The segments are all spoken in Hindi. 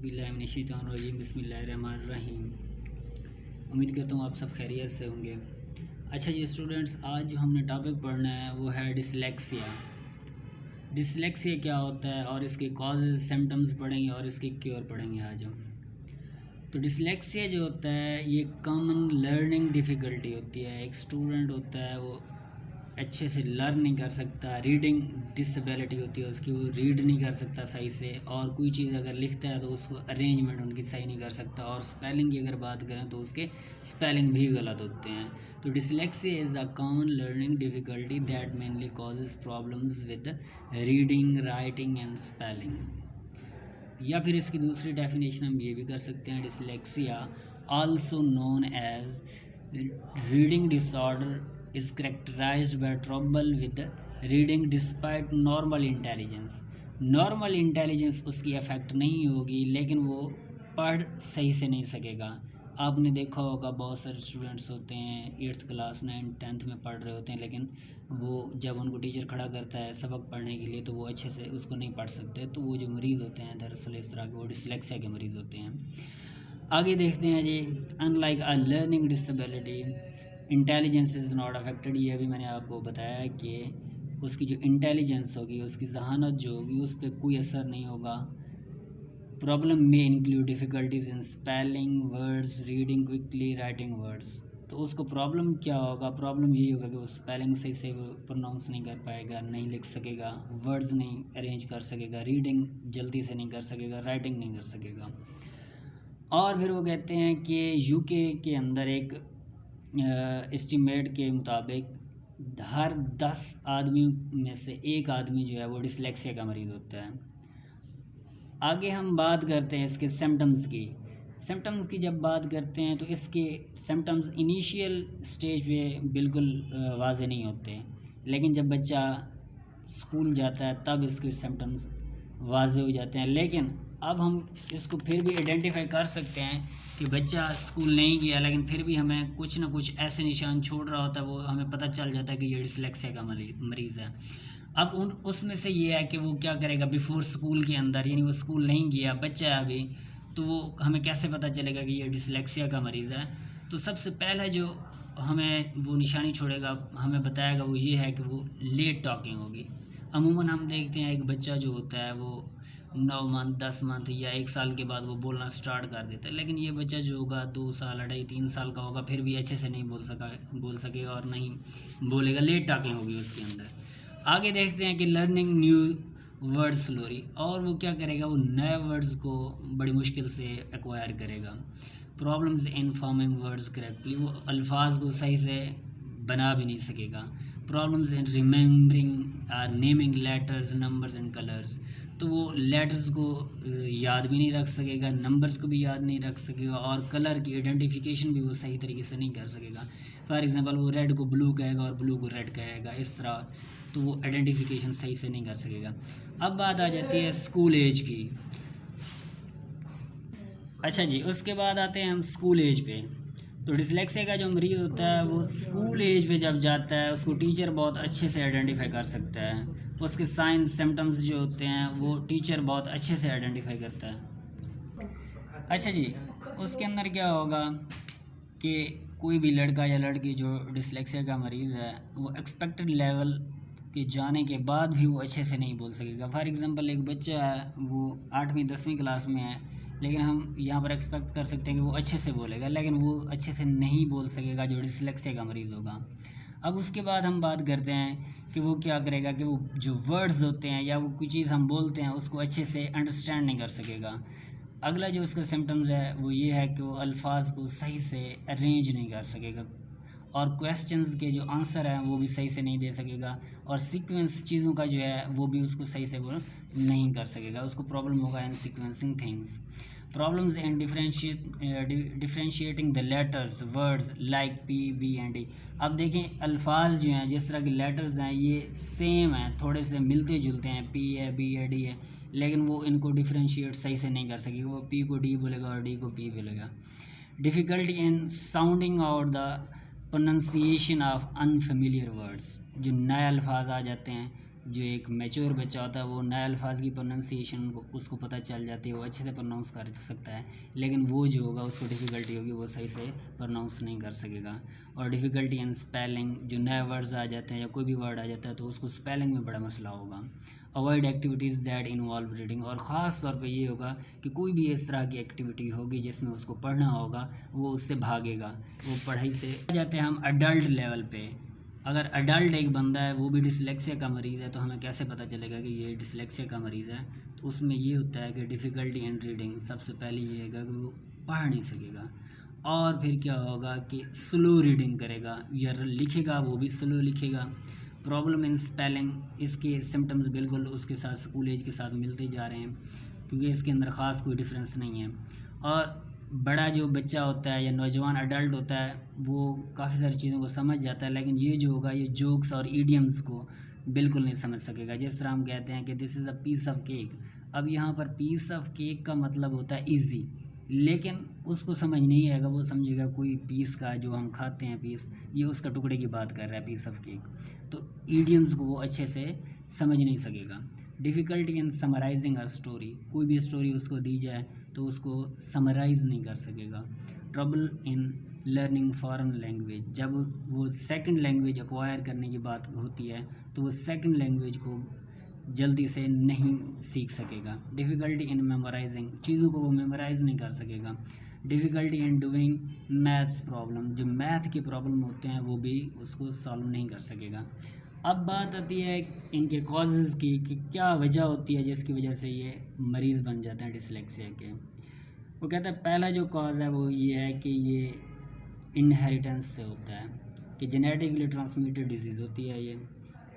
औज़ुबिल्लाहिमिनश्शैतानिर्रजीम बिस्मिल्लाहिर्रहमानिर्रहीम। उम्मीद करता हूँ आप सब खैरियत से होंगे। अच्छा जी स्टूडेंट्स, आज जो हमने टॉपिक पढ़ना है वो है डिसलेक्सिया। डिसलेक्सिया क्या होता है और इसके कॉजेज़, सिम्टम्स पढ़ेंगे और इसके क्योर पढ़ेंगे आज हम। तो डिसलेक्सिया जो होता है ये कॉमन लर्निंग डिफ़िकल्टी होती है। एक स्टूडेंट होता है वो अच्छे से लर्न नहीं कर सकता, रीडिंग डिसेबिलिटी होती है उसकी, वो रीड नहीं कर सकता सही से, और कोई चीज़ अगर लिखता है तो उसको अरेंजमेंट उनकी सही नहीं कर सकता, और स्पेलिंग की अगर बात करें तो उसके स्पेलिंग भी गलत होते हैं। तो dyslexia is a common learning difficulty that mainly causes problems with reading, writing and spelling. या फिर इसकी दूसरी डेफिनेशन हम ये भी कर सकते हैं, dyslexia also known as reading disorder is characterized by trouble with reading despite normal intelligence। Normal intelligence उसकी अफेक्ट नहीं होगी लेकिन वो पढ़ सही से नहीं सकेगा। आपने देखा होगा बहुत सारे स्टूडेंट्स होते हैं 8th क्लास 9th 10th में पढ़ रहे होते हैं, लेकिन वो जब उनको टीचर खड़ा करता है सबक पढ़ने के लिए तो वो अच्छे से उसको नहीं पढ़ सकते। तो वो जो मरीज़ होते हैं दरअसल इस तरह के वो डिसलेक्सिया के मरीज़ होते हैं। आगे देखते हैं जी, unlike a learning disability intelligence is not affected. ये अभी मैंने आपको बताया कि उसकी जो इंटेलिजेंस होगी, उसकी जहानत जो होगी, उस पर कोई असर नहीं होगा। प्रॉब्लम में include difficulties in spelling words, reading quickly, writing words. तो उसको प्रॉब्लम क्या होगा? प्रॉब्लम यही होगा कि वो स्पेलिंग सही से वो प्रोनाउंस नहीं कर पाएगा, नहीं लिख सकेगा, वर्ड्स नहीं अरेंज कर सकेगा, रीडिंग जल्दी से नहीं कर सकेगा, राइटिंग नहीं कर सकेगा। और फिर वो कहते हैं कि यूके के अंदर एक एस्टीमेट के मुताबिक हर 10 आदमियों में से एक आदमी जो है वो डिसलेक्सिया का मरीज़ होता है। आगे हम बात करते हैं इसके सिम्टम्स की। सिम्टम्स की जब बात करते हैं तो इसके सिम्टम्स इनिशियल स्टेज पे बिल्कुल वाज़ेह नहीं होते, लेकिन जब बच्चा स्कूल जाता है तब इसके सिम्टम्स वाज़ेह हो जाते हैं। लेकिन अब हम इसको फिर भी आइडेंटिफाई कर सकते हैं कि बच्चा स्कूल नहीं गया लेकिन फिर भी हमें कुछ ना कुछ ऐसे निशान छोड़ रहा होता है, वो हमें पता चल जाता है कि ये डिसलेक्सिया का मरीज़ है। अब उसमें से ये है कि वो क्या करेगा बिफ़ोर स्कूल के अंदर, यानी वो स्कूल नहीं गया, बच्चा है अभी, तो वो हमें कैसे पता चलेगा कि ये डिसलेक्सिया का मरीज़ है? तो सबसे पहला जो हमें वो निशानी छोड़ेगा, हमें बताएगा, वो ये है कि वो लेट टॉकिंग होगी। अमूमन हम देखते हैं एक बच्चा जो होता है वो 9 मंथ 10 मंथ या 1 साल के बाद वो बोलना स्टार्ट कर देता है, लेकिन ये बच्चा जो होगा 2 साल 2.5 3 साल का होगा फिर भी अच्छे से नहीं बोल सकेगा और नहीं बोलेगा, लेट टॉकिंग होगी उसके अंदर। आगे देखते हैं कि लर्निंग न्यू वर्ड स्लोरी, और वो क्या करेगा, वो नए वर्ड्स को बड़ी मुश्किल से एक्वायर करेगा। Problems in forming words correctly, वो अल्फाज को सही से बना भी नहीं सकेगा। Problems in remembering or naming letters, numbers and colours, तो वो लेटर्स को याद भी नहीं रख सकेगा, नंबर्स को भी याद नहीं रख सकेगा, और कलर की आइडेंटिफिकेशन भी वो सही तरीके से नहीं कर सकेगा। फॉर एग्जांपल वो रेड को ब्लू कहेगा और ब्लू को रेड कहेगा, इस तरह, तो वो आइडेंटिफिकेशन सही से नहीं कर सकेगा। अब बात आ जाती है स्कूल एज की। अच्छा जी, उसके बाद आते हैं हम स्कूल एज पे। तो डिसलेक्सिया का जो मरीज़ होता है वो स्कूल एज पे जब जाता है उसको टीचर बहुत अच्छे से आइडेंटिफाई कर सकता है। उसके साइंस सिम्टम्स जो होते हैं वो टीचर बहुत अच्छे से आइडेंटिफाई करता है। अच्छा जी, उसके अंदर क्या होगा कि कोई भी लड़का या लड़की जो डिसलेक्सिया का मरीज़ है वो एक्सपेक्टेड लेवल के जाने के बाद भी वो अच्छे से नहीं बोल सकेगा। फॉर एग्ज़ाम्पल एक बच्चा है वो 8वीं 10वीं क्लास में है, लेकिन हम यहाँ पर एक्सपेक्ट कर सकते हैं कि वो अच्छे से बोलेगा, लेकिन वो अच्छे से नहीं बोल सकेगा जो डिसलेक्सिया का मरीज़ होगा। अब उसके बाद हम बात करते हैं कि वो क्या करेगा कि वो जो वर्ड्स होते हैं या वो कोई चीज़ हम बोलते हैं उसको अच्छे से अंडरस्टैंड नहीं कर सकेगा। अगला जो उसका सिम्टम्स है वो ये है कि वो अल्फाज को सही से अरेंज नहीं कर सकेगा, और क्वेश्चंस के जो आंसर हैं वो भी सही से नहीं दे सकेगा, और सीक्वेंस चीज़ों का जो है वो भी उसको सही से वो नहीं कर सकेगा। उसको प्रॉब्लम होगा in sequencing things. Problems in differentiating the letters words like P B and D. अब देखें अल्फाज जो हैं, जिस तरह के लेटर्स हैं ये सेम हैं, थोड़े से मिलते जुलते हैं, पी है बी है डी है, लेकिन वो इनको डिफरेंशिएट सही से नहीं कर सकेगा। वो पी को डी बोलेगा और डी को पी बोलेगा। Difficulty in sounding out the pronunciation of unfamiliar words, जो नए अल्फाज आ जाते हैं जो एक मैच्योर बच्चा होता है वो नए अल्फाज की प्रोनाउंसिएशन उसको पता चल जाती है, वो अच्छे से प्रोनाउंस कर सकता है, लेकिन वो जो होगा उसको डिफ़िकल्टी होगी, वो सही से प्रोनाउंस नहीं कर सकेगा। और डिफ़िकल्टी इन स्पेलिंग, जो नए वर्ड्स आ जाते हैं या कोई भी वर्ड आ जाता है तो उसको स्पेलिंग में बड़ा मसला होगा। Avoid activities that involve reading, और ख़ास तौर पे ये होगा कि कोई भी इस तरह की एक्टिविटी होगी जिसमें उसको पढ़ना होगा वो उससे भागेगा, वो पढ़ाई से। आ जाते हैं हम अडल्ट लेवल पे। अगर अडल्ट एक बंदा है वो भी डिसलेक्सिया का मरीज़ है तो हमें कैसे पता चलेगा कि ये डिसलेक्सिया का मरीज़ है? तो उसमें ये होता है कि डिफ़िकल्टी इन रीडिंग, सबसे पहले ये है कि वो पढ़ नहीं सकेगा। और फिर क्या होगा कि स्लो रीडिंग करेगा या लिखेगा वो भी स्लो लिखेगा। प्रॉब्लम इन स्पेलिंग, इसके सिम्टम्स बिल्कुल उसके साथ स्कूल एज के साथ मिलते जा रहे हैं क्योंकि इसके अंदर ख़ास कोई डिफरेंस नहीं है। और बड़ा जो बच्चा होता है या नौजवान अडल्ट होता है वो काफ़ी सारी चीज़ों को समझ जाता है, लेकिन ये जो होगा ये जोक्स और ईडियम्स को बिल्कुल नहीं समझ सकेगा। जिस तरह हम कहते हैं कि this is a piece of cake, अब यहाँ पर पीस ऑफ केक का मतलब होता है ईजी, लेकिन उसको समझ नहीं आएगा, वो समझेगा कोई पीस का जो हम खाते हैं पीस, ये उसका टुकड़े की बात कर रहा है पीस ऑफ केक, तो ईडियम्स को वो अच्छे से समझ नहीं सकेगा। Difficulty in summarising a story, कोई भी स्टोरी उसको दी जाए तो उसको समराइज़ नहीं कर सकेगा। Trouble in learning foreign language, जब वो सेकंड लैंग्वेज एक्वायर करने की बात होती है तो वो सेकंड लैंग्वेज को जल्दी से नहीं सीख सकेगा। डिफ़िकल्टी इन मेमोराइजिंग, चीज़ों को वो मेमोराइज़ नहीं कर सकेगा। Difficulty in doing maths problem, जो मैथ के प्रॉब्लम होते हैं वो भी उसको सॉल्व नहीं कर सकेगा। अब बात आती है इनके कॉजेज़ की कि क्या वजह होती है जिसकी वजह से ये मरीज़ बन जाते हैं डिसलेक्सिया के। वो कहता है पहला जो कॉज है वो ये है कि ये इनहेरिटेंस से होता है, कि जेनेटिकली ट्रांसमिटेड डिजीज़ होती है ये।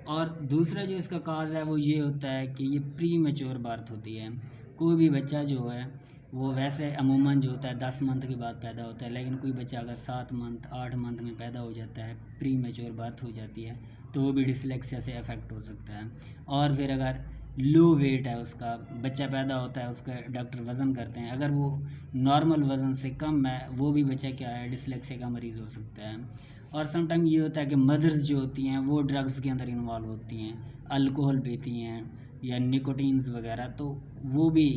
और दूसरा जो इसका काज है वो ये होता है कि ये प्री मैच्योर बर्थ होती है। कोई भी बच्चा जो है वो वैसे अमूमन जो होता है 10 मंथ के बाद पैदा होता है, लेकिन कोई बच्चा अगर 7 मंथ 8 मंथ में पैदा हो जाता है, प्री मैच्योर बर्थ हो जाती है, तो वो भी डिसलेक्सिया से अफेक्ट हो सकता है। और फिर अगर लो वेट है उसका, बच्चा पैदा होता है उसका डॉक्टर वज़न करते हैं, अगर वो नॉर्मल वज़न से कम है वो भी बच्चा क्या है डिसलेक्सिया का मरीज़ हो सकता है। और समटाइम ये होता है कि मदर्स जो होती हैं वो ड्रग्स के अंदर इन्वॉल्व होती हैं, अल्कोहल पीती हैं या निकोटीन्स वगैरह, तो वो भी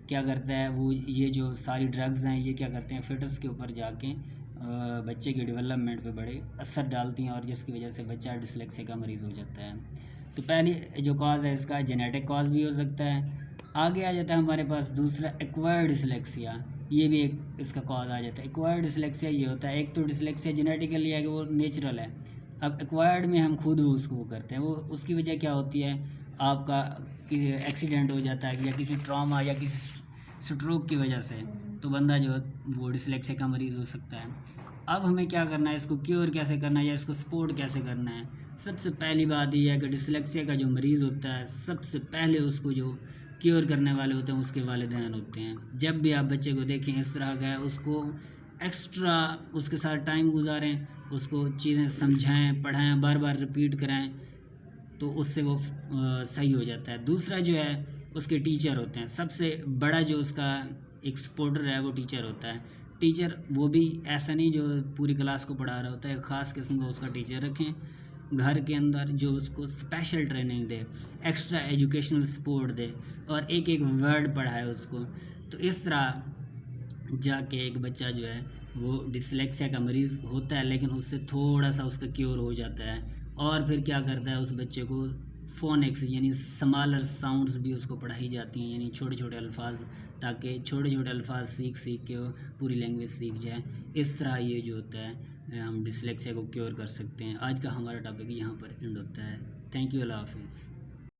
क्या करता है, वो ये जो सारी ड्रग्स हैं ये क्या करते हैं फिटस के ऊपर जाके बच्चे के डेवलपमेंट पे बड़े असर डालती हैं और जिसकी वजह से बच्चा डिसलेक्सिया का मरीज़ हो जाता है। तो पहली जो कॉज है इसका जेनेटिक कॉज भी हो सकता है। आगे आ जाता है हमारे पास दूसरा एक्वायर्ड डिसलेक्सिया, ये भी एक इसका कॉज आ जाता है। एक्वायर्ड डिसलेक्सिया ये होता है, एक तो डिसलेक्सिया जेनेटिकली है कि वो नेचुरल है, अब एक्वायर्ड में हम खुद उसको करते हैं। वो उसकी वजह क्या होती है, आपका एक्सीडेंट हो जाता है या किसी ट्रॉमा या किसी स्ट्रोक की वजह से, तो बंदा जो वो डिसलेक्सिया का मरीज़ हो सकता है। अब हमें क्या करना है, इसको क्योर कैसे करना है या इसको सपोर्ट कैसे करना है। सबसे पहली बात ये है कि डिसलेक्सिया का जो मरीज़ होता है सबसे पहले उसको जो क्योर करने वाले होते हैं उसके वालिदैन होते हैं। जब भी आप बच्चे को देखें इस तरह का है, उसको एक्स्ट्रा उसके साथ टाइम गुजारें, उसको चीज़ें समझाएं, पढ़ाएं, बार बार रिपीट कराएं, तो उससे वो सही हो जाता है। दूसरा जो है उसके टीचर होते हैं, सबसे बड़ा जो उसका एक सपोर्टर है वो टीचर होता है। टीचर वो भी ऐसा नहीं जो पूरी क्लास को पढ़ा रहा होता है, ख़ास किस्म का उसका टीचर रखें घर के अंदर जो उसको स्पेशल ट्रेनिंग दे, एक्स्ट्रा एजुकेशनल सपोर्ट दे और एक एक वर्ड पढ़ाए उसको। तो इस तरह जाके एक बच्चा जो है वो डिसलेक्सिया का मरीज़ होता है, लेकिन उससे थोड़ा सा उसका क्योर हो जाता है। और फिर क्या करता है, उस बच्चे को फ़ोनिक्स यानी स्मॉलर साउंड्स भी उसको पढ़ाई जाती हैं, यानी छोटे छोटे अल्फाज, ताकि छोटे छोटे अल्फाज सीख सीख के वो पूरी लैंग्वेज सीख जाए। इस तरह ये जो होता है हम डिसलेक्सिया को क्योर कर सकते हैं। आज का हमारा टॉपिक यहाँ पर एंड होता है। थैंक यू, अल्लाह हाफिज़।